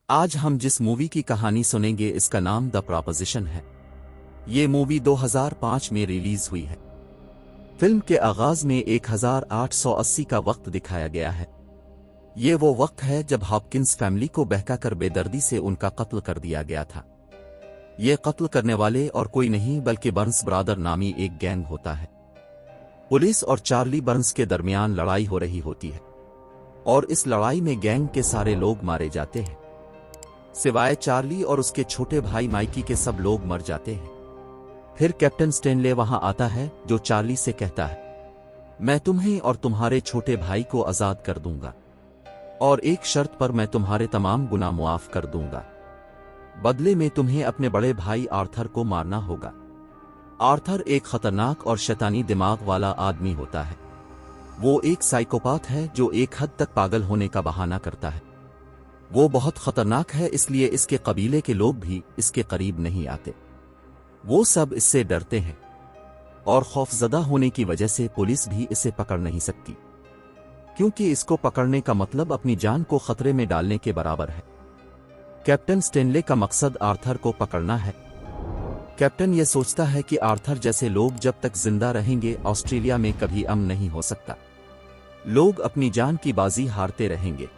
आज हम जिस मूवी की कहानी सुनेंगे इसका नाम द प्रॉपोजिशन है। ये मूवी 2005 में रिलीज हुई है। फिल्म के आगाज में 1880 का वक्त दिखाया गया है। ये वो वक्त है जब हॉपकिंस फैमिली को बहकाकर बेदर्दी से उनका कत्ल कर दिया गया था। ये कत्ल करने वाले और कोई नहीं बल्कि बर्न्स ब्रादर नामी एक गैंग होता है। पुलिस और चार्ली बर्न्स के दरमियान लड़ाई हो रही होती है और इस लड़ाई में गैंग के सारे लोग मारे जाते हैं, सिवाय चार्ली और उसके छोटे भाई माइकी के सब लोग मर जाते हैं। फिर कैप्टन स्टेनले वहां आता है जो चार्ली से कहता है, मैं तुम्हें और तुम्हारे छोटे भाई को आजाद कर दूंगा और एक शर्त पर मैं तुम्हारे तमाम गुनाह मुआफ कर दूंगा। बदले में तुम्हें अपने बड़े भाई आर्थर को मारना होगा। आर्थर एक खतरनाक और शैतानी दिमाग वाला आदमी होता है। वो एक साइकोपाथ है जो एक हद तक पागल होने का बहाना करता है। वो बहुत खतरनाक है, इसलिए इसके कबीले के लोग भी इसके करीब नहीं आते। वो सब इससे डरते हैं और खौफजदा होने की वजह से पुलिस भी इसे पकड़ नहीं सकती, क्योंकि इसको पकड़ने का मतलब अपनी जान को खतरे में डालने के बराबर है। कैप्टन स्टेनले का मकसद आर्थर को पकड़ना है। कैप्टन ये सोचता है कि आर्थर जैसे लोग जब तक जिंदा रहेंगे ऑस्ट्रेलिया में कभी अमन नहीं हो सकता। लोग अपनी जान की बाजी हारते रहेंगे।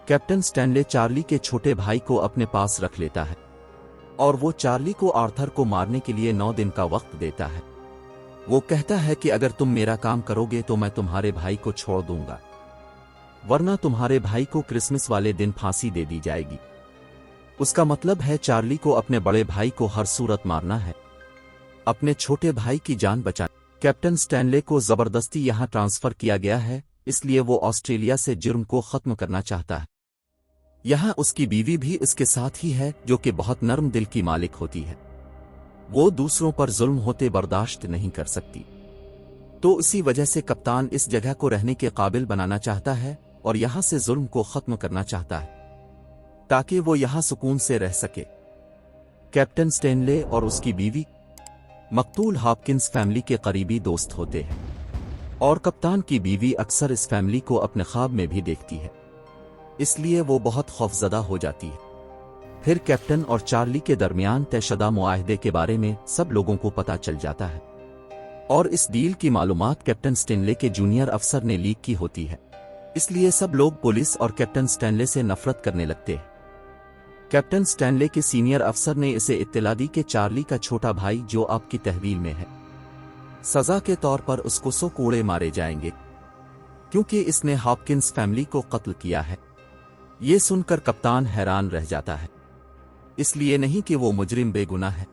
कैप्टन स्टेनले चार्ली के छोटे भाई को अपने पास रख लेता है और वो चार्ली को आर्थर को मारने के लिए 9 दिन का वक्त देता है। वो कहता है कि अगर तुम मेरा काम करोगे तो मैं तुम्हारे भाई को छोड़ दूंगा, वरना तुम्हारे भाई को क्रिसमस वाले दिन फांसी दे दी जाएगी। उसका मतलब है चार्ली को अपने बड़े भाई को हर सूरत मारना है, अपने छोटे भाई की जान बचाने। कैप्टन स्टेनले को जबरदस्ती यहां ट्रांसफर किया गया है, इसलिए वो ऑस्ट्रेलिया से जुर्म को खत्म करना चाहता है। यहां उसकी बीवी भी इसके साथ ही है, जो कि बहुत नर्म दिल की मालिक होती है। वो दूसरों पर जुल्म होते बर्दाश्त नहीं कर सकती, तो इसी वजह से कप्तान इस जगह को रहने के काबिल बनाना चाहता है और यहां से जुल्म को खत्म करना चाहता है ताकि वो यहां सुकून से रह सके। कैप्टन स्टेनले और उसकी बीवी मकतूल हॉपकिंस फैमिली के करीबी दोस्त होते हैं और कप्तान की बीवी अक्सर इस फैमिली को अपने ख्वाब में भी देखती है, इसलिए वो बहुत खौफजदा हो जाती है। फिर कैप्टन और चार्ली के दरमियान तयशुदा मुआहदे के बारे में सब लोगों को पता चल जाता है और इस डील की मालूमात कैप्टन स्टेनले के जूनियर अफसर ने लीक की होती है, इसलिए सब लोग पुलिस और कैप्टन स्टेनले से नफरत करने लगते हैं। कैप्टन स्टेनले के सीनियर अफसर ने इसे इत्तला दी कि चार्ली का छोटा भाई जो आपकी तहवील में है, सजा के तौर पर उसको 100 कोड़े मारे जाएंगे क्योंकि इसने हॉपकिंस फैमिली को कत्ल किया है। ये सुनकर कप्तान हैरान रह जाता है, इसलिए नहीं कि वो मुजरिम बेगुनाह है,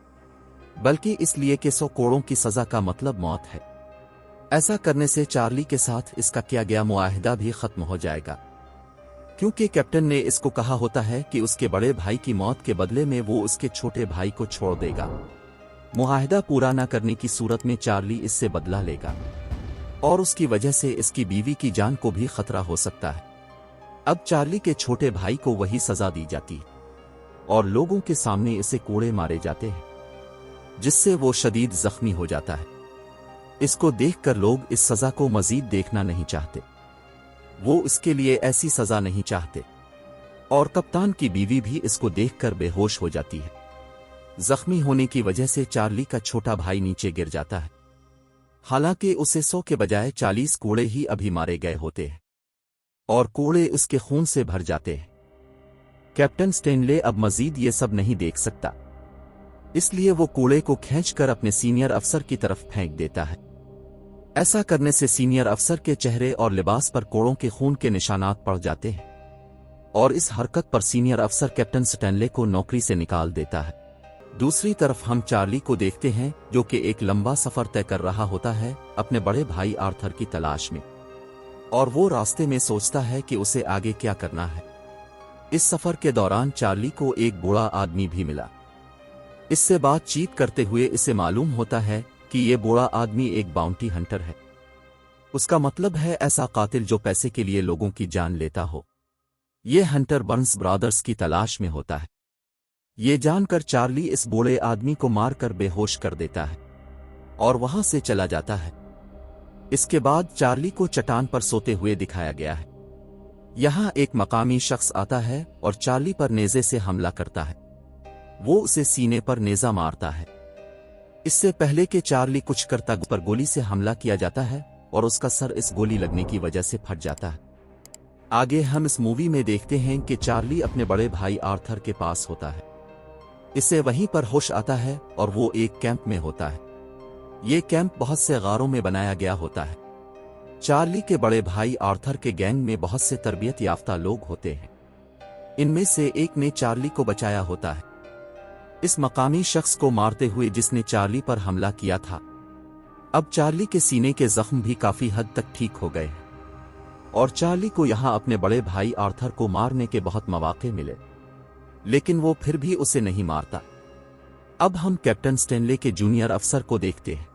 बल्कि इसलिए कि 100 कोड़ों की सजा का मतलब मौत है। ऐसा करने से चार्ली के साथ इसका किया गया मुआहिदा भी खत्म हो जाएगा, क्योंकि कैप्टन ने इसको कहा होता है कि उसके बड़े भाई की मौत के बदले में वो उसके छोटे भाई को छोड़ देगा। मुआहिदा पूरा न करने की सूरत में चार्ली इससे बदला लेगा और उसकी वजह से इसकी बीवी की जान को भी खतरा हो सकता है। अब चार्ली के छोटे भाई को वही सजा दी जाती है और लोगों के सामने इसे कोड़े मारे जाते हैं, जिससे वो शदीद जख्मी हो जाता है। इसको देखकर लोग इस सजा को मजीद देखना नहीं चाहते, वो इसके लिए ऐसी सजा नहीं चाहते और कप्तान की बीवी भी इसको देखकर बेहोश हो जाती है। जख्मी होने की वजह से चार्ली का छोटा भाई नीचे गिर जाता है, हालांकि उसे 100 के बजाय 40 कोड़े ही अभी मारे गए होते हैं और कोड़े उसके खून से भर जाते हैं। कैप्टन स्टेनले अब मजीद ये सब नहीं देख सकता, इसलिए वो कोड़े को खींचकर अपने सीनियर अफसर की तरफ फेंक देता है। ऐसा करने से सीनियर अफसर के चेहरे और लिबास पर कोड़ों के खून के निशानात पड़ जाते हैं और इस हरकत पर सीनियर अफसर कैप्टन स्टेनले को नौकरी से निकाल देता है। दूसरी तरफ हम चार्ली को देखते हैं, जो कि एक लंबा सफर तय कर रहा होता है अपने बड़े भाई आर्थर की तलाश में, और वो रास्ते में सोचता है कि उसे आगे क्या करना है। इस सफर के दौरान चार्ली को एक बूढ़ा आदमी भी मिला। इससे बातचीत करते हुए इसे मालूम होता है कि ये बूढ़ा आदमी एक बाउंटी हंटर है। उसका मतलब है ऐसा कातिल जो पैसे के लिए लोगों की जान लेता हो। ये हंटर बर्न्स ब्रादर्स की तलाश में होता है। ये जानकर चार्ली इस बूढ़े आदमी को मारकर बेहोश कर देता है और वहां से चला जाता है। इसके बाद चार्ली को चट्टान पर सोते हुए दिखाया गया है। यहाँ एक मकामी शख्स आता है और चार्ली पर नेज़े से हमला करता है। वो उसे सीने पर नेज़ा मारता है। इससे पहले कि चार्ली कुछ करता पर गोली से हमला किया जाता है और उसका सर इस गोली लगने की वजह से फट जाता है। आगे हम इस मूवी में देखते हैं कि चार्ली अपने बड़े भाई आर्थर के पास होता है। इसे वहीं पर होश आता है और वो एक कैंप में होता है। ये कैंप बहुत से गारों में बनाया गया होता है। चार्ली के बड़े भाई आर्थर के गैंग में बहुत से तरबियत याफ्ता लोग होते हैं। इनमें से एक ने चार्ली को बचाया होता है, इस मकामी शख्स को मारते हुए जिसने चार्ली पर हमला किया था। अब चार्ली के सीने के जख्म भी काफी हद तक ठीक हो गए हैं और चार्ली को यहां अपने बड़े भाई आर्थर को मारने के बहुत मौके मिले, लेकिन वो फिर भी उसे नहीं मारता। अब हम कैप्टन स्टेनले के जूनियर अफसर को देखते हैं,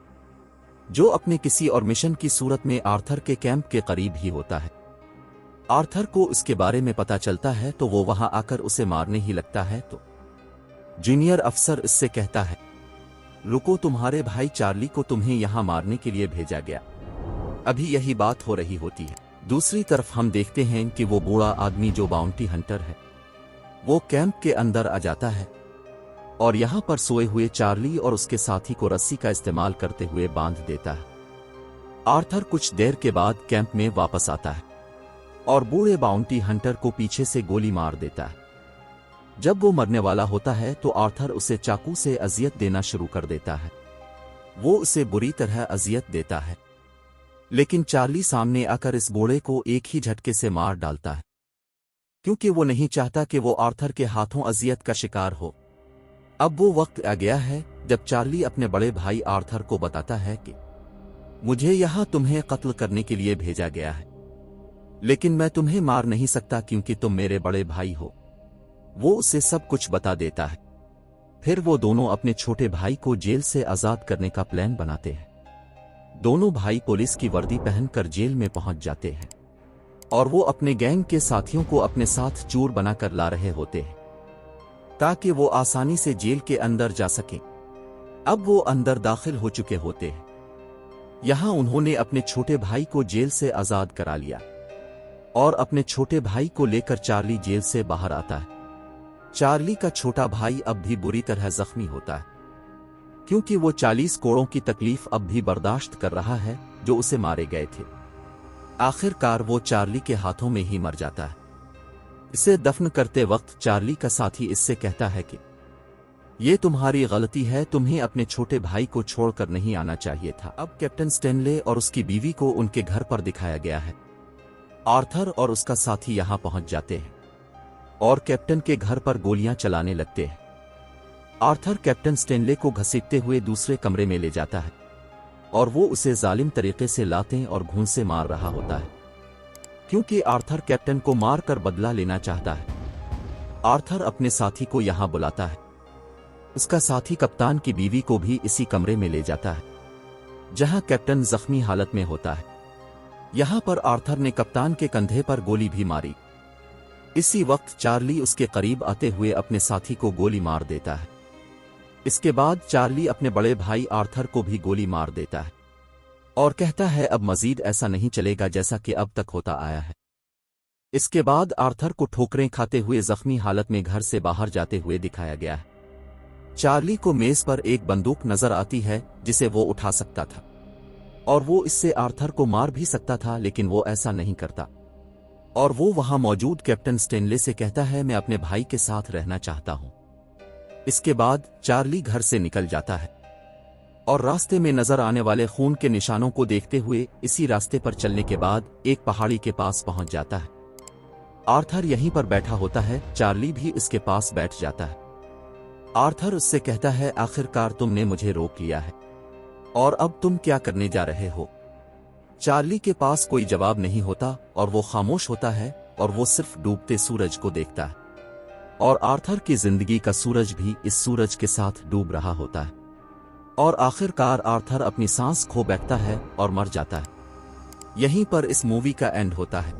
जो अपने किसी और मिशन की सूरत में आर्थर के कैंप के करीब ही होता है। आर्थर को इसके बारे में पता चलता है तो वो वहां आकर उसे मारने ही लगता है तो जूनियर अफसर इससे कहता है, रुको, तुम्हारे भाई चार्ली को तुम्हें यहां मारने के लिए भेजा गया। अभी यही बात हो रही होती है। दूसरी तरफ हम देखते हैं कि वो बूढ़ा आदमी जो बाउंटी हंटर है, वो कैंप के अंदर आ जाता है और यहां पर सोए हुए चार्ली और उसके साथी को रस्सी का इस्तेमाल करते हुए बांध देता है। आर्थर कुछ देर के बाद कैंप में वापस आता है और बूढ़े बाउंटी हंटर को पीछे से गोली मार देता है। जब वो मरने वाला होता है तो आर्थर उसे चाकू से अजियत देना शुरू कर देता है। वो उसे बुरी तरह अजियत देता है, लेकिन चार्ली सामने आकर इस बूढ़े को एक ही झटके से मार डालता है, क्योंकि वो नहीं चाहता कि वो आर्थर के हाथों अजियत का शिकार हो। अब वो वक्त आ गया है जब चार्ली अपने बड़े भाई आर्थर को बताता है कि मुझे यहां तुम्हें कत्ल करने के लिए भेजा गया है, लेकिन मैं तुम्हें मार नहीं सकता क्योंकि तुम मेरे बड़े भाई हो। वो उसे सब कुछ बता देता है। फिर वो दोनों अपने छोटे भाई को जेल से आजाद करने का प्लान बनाते हैं। दोनों भाई पुलिस की वर्दी पहनकर जेल में पहुंच जाते हैं और वो अपने गैंग के साथियों को अपने साथ चोर बनाकर ला रहे होते हैं ताकि वो आसानी से जेल के अंदर जा सकें। अब वो अंदर दाखिल हो चुके होते हैं। यहां उन्होंने अपने छोटे भाई को जेल से आजाद करा लिया और अपने छोटे भाई को लेकर चार्ली जेल से बाहर आता है। चार्ली का छोटा भाई अब भी बुरी तरह जख्मी होता है, क्योंकि वो 40 कोड़ों की तकलीफ अब भी बर्दाश्त कर रहा है जो उसे मारे गए थे। आखिरकार वो चार्ली के हाथों में ही मर जाता है। इसे दफन करते वक्त चार्ली का साथी इससे कहता है कि ये तुम्हारी गलती है, तुम्हें अपने छोटे भाई को छोड़कर नहीं आना चाहिए था। अब कैप्टन स्टेनले और उसकी बीवी को उनके घर पर दिखाया गया है। आर्थर और उसका साथी यहां पहुंच जाते हैं और कैप्टन के घर पर गोलियां चलाने लगते हैं। आर्थर कैप्टन स्टेनले को घसीटते हुए दूसरे कमरे में ले जाता है और वो उसे जालिम तरीके से लाते और घून से मार रहा होता है, क्योंकि आर्थर कैप्टन को मारकर बदला लेना चाहता है। आर्थर अपने साथी को यहां बुलाता है। उसका साथी कप्तान की बीवी को भी इसी कमरे में ले जाता है जहां कैप्टन जख्मी हालत में होता है। यहां पर आर्थर ने कप्तान के कंधे पर गोली भी मारी। इसी वक्त चार्ली उसके करीब आते हुए अपने साथी को गोली मार देता है। इसके बाद चार्ली अपने बड़े भाई आर्थर को भी गोली मार देता है और कहता है अब मजीद ऐसा नहीं चलेगा जैसा कि अब तक होता आया है। इसके बाद आर्थर को ठोकरें खाते हुए जख्मी हालत में घर से बाहर जाते हुए दिखाया गया है। चार्ली को मेज पर एक बंदूक नजर आती है जिसे वो उठा सकता था और वो इससे आर्थर को मार भी सकता था, लेकिन वो ऐसा नहीं करता और वो वहां मौजूद कैप्टन स्टेनले से कहता है मैं अपने भाई के साथ रहना चाहता हूं। इसके बाद चार्ली घर से निकल जाता है और रास्ते में नजर आने वाले खून के निशानों को देखते हुए इसी रास्ते पर चलने के बाद एक पहाड़ी के पास पहुंच जाता है। आर्थर यहीं पर बैठा होता है। चार्ली भी इसके पास बैठ जाता है। आर्थर उससे कहता है आखिरकार तुमने मुझे रोक लिया है और अब तुम क्या करने जा रहे हो। चार्ली के पास कोई जवाब नहीं होता और वो खामोश होता है और वो सिर्फ डूबते सूरज को देखता है और आर्थर की जिंदगी का सूरज भी इस सूरज के साथ डूब रहा होता है और आखिरकार आर्थर अपनी सांस खो बैठता है और मर जाता है। यहीं पर इस मूवी का एंड होता है।